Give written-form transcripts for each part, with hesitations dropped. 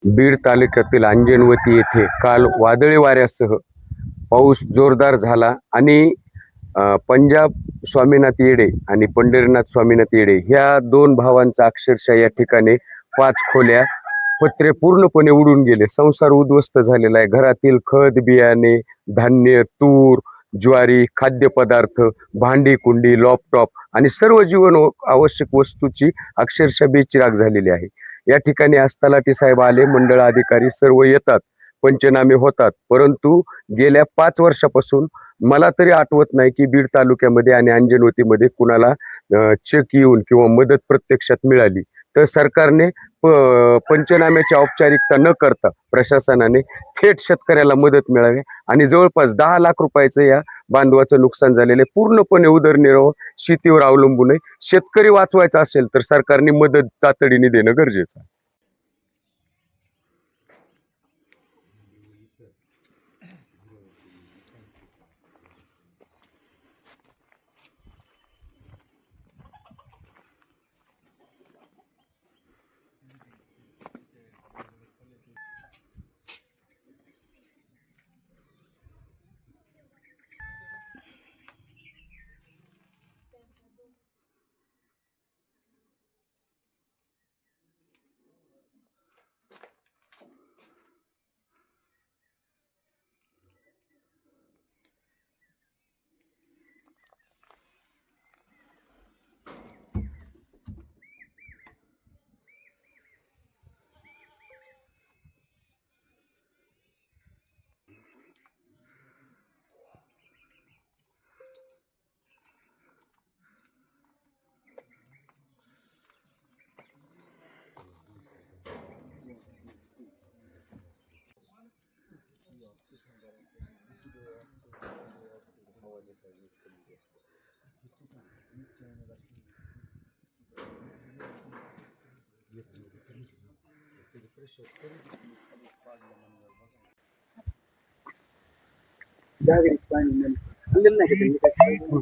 बीड तालुक्यातील अंजनवती येथे काल वादळी वाऱ्यासह पाऊस जोरदार झाला आणि पंजाब स्वामीनाथ येडे आणि पंढरीनाथ स्वामीनाथ येडे ह्या दोन भावांचा अक्षरशः या ठिकाणी 5 खोल्या पत्रे पूर्णपणे उडून गेले. संसार उद्ध्वस्त झालेला आहे. घरातील खत बियाणे, धान्य, तूर, ज्वारी, खाद्यपदार्थ, भांडी कुंडी, लॅपटॉप आणि सर्व जीवन आवश्यक वस्तूची अक्षरशः बेचिराख झालेली आहे. या ठिकाणी तलाठी साहेब आले, मंडळ अधिकारी सर्व येतात, पंचनामे होतात, परंतु गेल्या 5 वर्षापासून मला तरी आठवत नाही की बीड तालुक्यामध्ये आणि अंजनवतीमध्ये कुणाला चेक येऊन किंवा मदत प्रत्यक्षात मिळाली. तर सरकारने पंचनाम्याची औपचारिकता न करता प्रशासनाने थेट शेतकऱ्याला मदत मिळावी आणि जवळपास 10 लाख रुपयाचं या बांधवाचं नुकसान झालेलं आहे. पूर्णपणे उदरनिर्वाह शेतीवर अवलंबून आहे. शेतकरी वाचवायचा असेल तर सरकारने मदत तातडीने देणं गरजेचं आहे.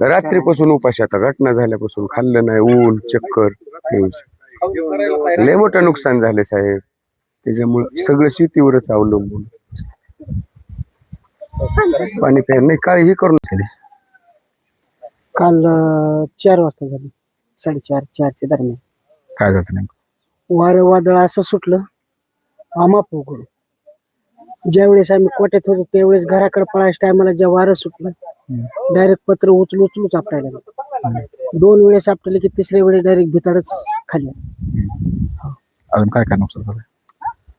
रात्रीपासून उपाशी, आता घटना झाल्यापासून खाल्लं नाही, ऊन चक्कर, लय मोठं नुकसान झाले साहेब. त्याच्यामुळे सगळं शेतीवरच अवलंबून. पाणी प्यायला नाही, काळी करून काल 4 वाजता झाली, 4:30-4च्या दरम्यान. काय झालं नाही? वारं वादळ असं सुटलं, आमाप करू. ज्यावेळेस आम्ही कोट्यात होतो त्यावेळेस घराकडे पळायच्या टायमाला जेव्हा वारं सुटलं, डायरेक्ट पत्र उचलूच आपटायला लागलं. 2 वेळेस आपटले की 3ऱ्या वेळेस डायरेक्ट भिताडच खाली. अजून काय काय नुकसान झालं?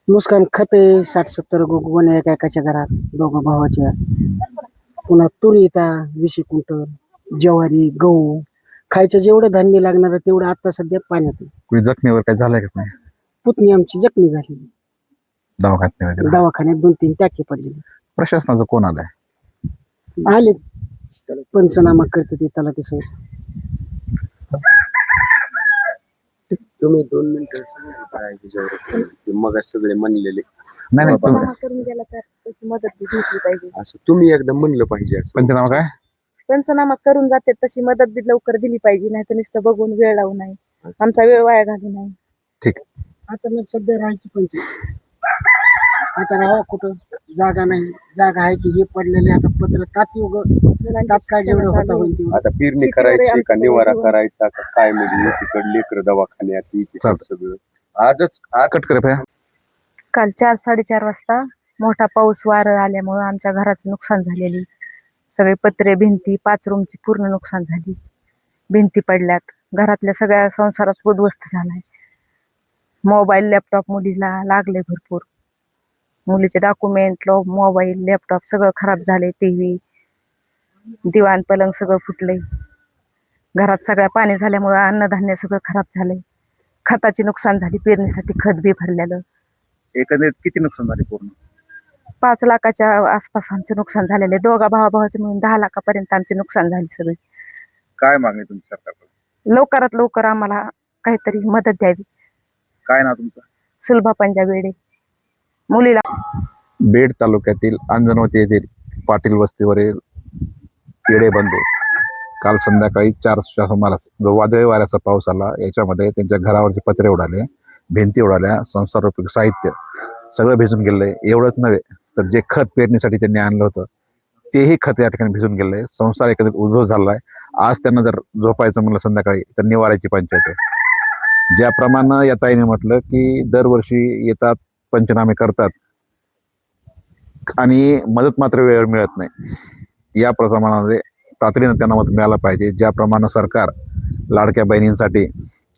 नुकसान खत 60-70 गोण्या एकाच्या घरात, 2 भावाच्या. पुन्हा तुरी येतात 20 क्विंटल, ज्वारी, गहू, खायचं जेवढं धान्य लागणार तेवढं आता सध्या पाण्यात. कुणी जखमीवर काय झालंय का? पुतणी आमची जखमी झाली, दवाखान्यात 2-3 टाके पडले. प्रशासनाचं कोण आलंय? आले पंचनामा करते ते तलाठी साहेब. तुम्ही 2 मिनिटं मग सगळे म्हणलेले नाही करून गेला तर तशी मदत घेतली पाहिजे, असं तुम्ही एकदा म्हणलं पाहिजे. असं पंचनामा काय? पंचनामा करून जाते तशी मदत बी लवकर दिली पाहिजे, नाही तर नुसतं बघून वेळ लावू नाही, आमचा वेळ वाया घालू नाही. ठीक. आता मग सध्या राहायची पंचायत, आता राहा कुठं जागा नाही. जागा आहे की हे पडलेले आता पत्र तात्काळ जेवढं होता होईल तेवढं. आता पेरणी करायची का निवारा करायचा का काय, म्हणजे तिकडे लेकर दवाखान्यात सगळं आजच कट कर. काल 4-4:30 वाजता मोठा पाऊस वारं आल्यामुळे आमच्या घराचं नुकसान झालेली. सगळे पत्रे, भिंती, 5 रूमची पूर्ण नुकसान झाली. भिंती पडल्यात, घरातल्या सगळ्या संसारात उद्ध्वस्त झालाय. मोबाईल, लॅपटॉप मुलीला लागले भरपूर. मुलीचे डॉक्युमेंट, मोबाईल, लॅपटॉप सगळं खराब झाले. टीव्ही, दिवाण, पलंग सगळं फुटले. घरात सगळ्या पाणी झाल्यामुळे अन्नधान्य सगळं खराब झालंय. खताची नुकसान झाली, पेरणीसाठी खत बी भरलेलं. एकंदरीत किती नुकसान झाले? पूर्ण 5 लाखाच्या आसपास आमचे नुकसान झालेले. 2 भावाचं मिळून 10 लाखापर्यंत आमचे नुकसान झाले सगळे. काय मागणी तुमची सरकारकडे? लवकरात लवकर आम्हाला काहीतरी मदत द्यावी. काय नाव तुमचं? सुलभा पंजाब येडे. मुलीला बीड तालुक्यातील अंजनवती येथील पाटील वस्तीवरील येडे बंधू काल संध्याकाळी 4च्या सुमारास जो वादळी वाऱ्याचा पाऊस आला, याच्यामध्ये त्यांच्या घरावरचे पत्रे उडाले, भिंती उडाल्या, संसारोपयोगी साहित्य सगळं भिजून गेलेलं आहे. एवढंच नव्हे तर जे खत पेरणीसाठी त्यांनी आणलं होतं तेही खत या ठिकाणी भिजून गेलेलं आहे. संसार एकत्रित उद्ध्वस्त झाला आहे. आज त्यांना जर झोपायचं म्हणलं संध्याकाळी तर निवारायची पंचायत आहे. ज्याप्रमाणे या ताईने म्हटलं की दरवर्षी येतात, पंचनामे करतात आणि मदत मात्र वेळेवर मिळत नाही. या प्रमाणामध्ये तातडीनं त्यांना मदत मिळायला पाहिजे. ज्याप्रमाणे सरकार लाडक्या बहिणींसाठी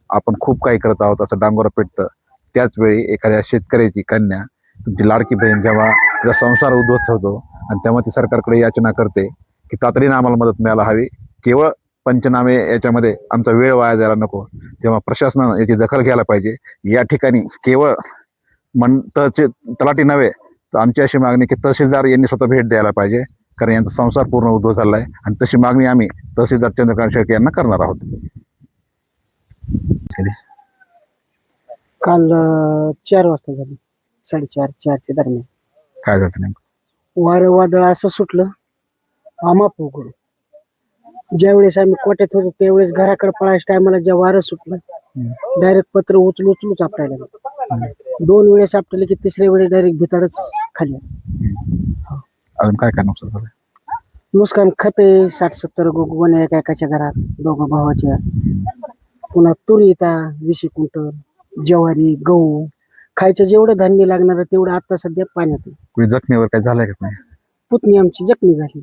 आपण खूप काही करत आहोत असं डांगोरा पेटतं, त्याचवेळी एखाद्या शेतकऱ्याची कन्या, तुमची लाडकी बहीण जेव्हा तिचा संसार उद्ध्वस्त होतो आणि तेव्हा ती सरकारकडे याचना करते की तातडीनं आम्हाला मदत मिळायला हवी, केवळ पंचनामे याच्यामध्ये आमचा वेळ वाया जायला नको, तेव्हा प्रशासनानं याची दखल घ्यायला पाहिजे. या ठिकाणी केवळ तलाठी नव्हे तर आमची अशी मागणी की तहसीलदार यांनी स्वतः भेट द्यायला पाहिजे, कारण यांचा संसार पूर्ण उद्ध्वस्त झाला आहे आणि तशी मागणी आम्ही तहसीलदार चंद्रकांत शेळके यांना करणार आहोत. काल 4 वाजता झाली, 4:30 दरम्यान. काय जातं नेमकं? वारं वादळ असं सुटलं, आमाप करून. ज्यावेळेस आम्ही कोट्यात होतो त्यावेळेस घराकडे पळायच्या टायमाला जेव्हा वारं सुटलं, डायरेक्ट पत्र उचलूच आपटायला लागलं. 2 वेळेस आपटले की 3ऱ्या वेळेस डायरेक्ट भिताडच खाली. अजून काय काय नुकसान झालं? नुकसान खते 60-70 गोण्या एकाच्या घरात, दोघं भावाच्या. पुन्हा तुरी येतात 20 क्विंटल, ज्वारी, गहू, खायचं जेवढं धान्य लागणार तेवढं आता सध्या पाण्यात आहे. कोणी जखमीवर काय झालंय का? कोणी पुतणी आमची जखमी झाली,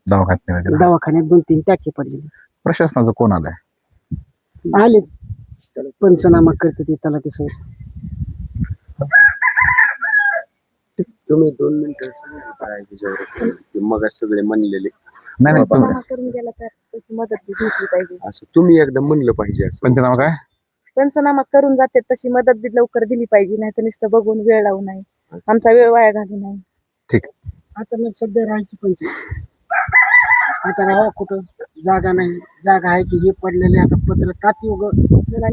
दवाखान्यात नेलं तिला? दवाखान्यात 2-3 टाके पडलेले. प्रशासनाचं कोण आलंय? आले पंचनामा करते ते त्याला ते तुम्ही 2 मिनिटं मग सगळे म्हणलेले नाही नाही पंचनामा करून गेला तर तशी मदत बी घेतली पाहिजे. असं तुम्ही एकदा म्हणलं पाहिजे. असं पंचनामा काय? पंचनामा करून जाते तशी मदत बी लवकर दिली पाहिजे, नाही तर नुसतं बघून वेळ लावू नाही, आमचा वेळ वाया घालू नाही. ठीक. आता मग सध्या राहायची पंचायत. आता राहा कुठं जागा नाही, जागा आहे की हे पडलेले आता पत्र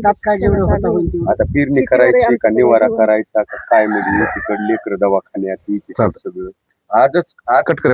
तात्काळ जेवढं होता होईल तेवढं. आता पेरणी करायची का निवारा करायचा का काय, म्हणजे एकीकडे लेकर दवाखान्यात, एकीकडे सगळं आजच कट कर.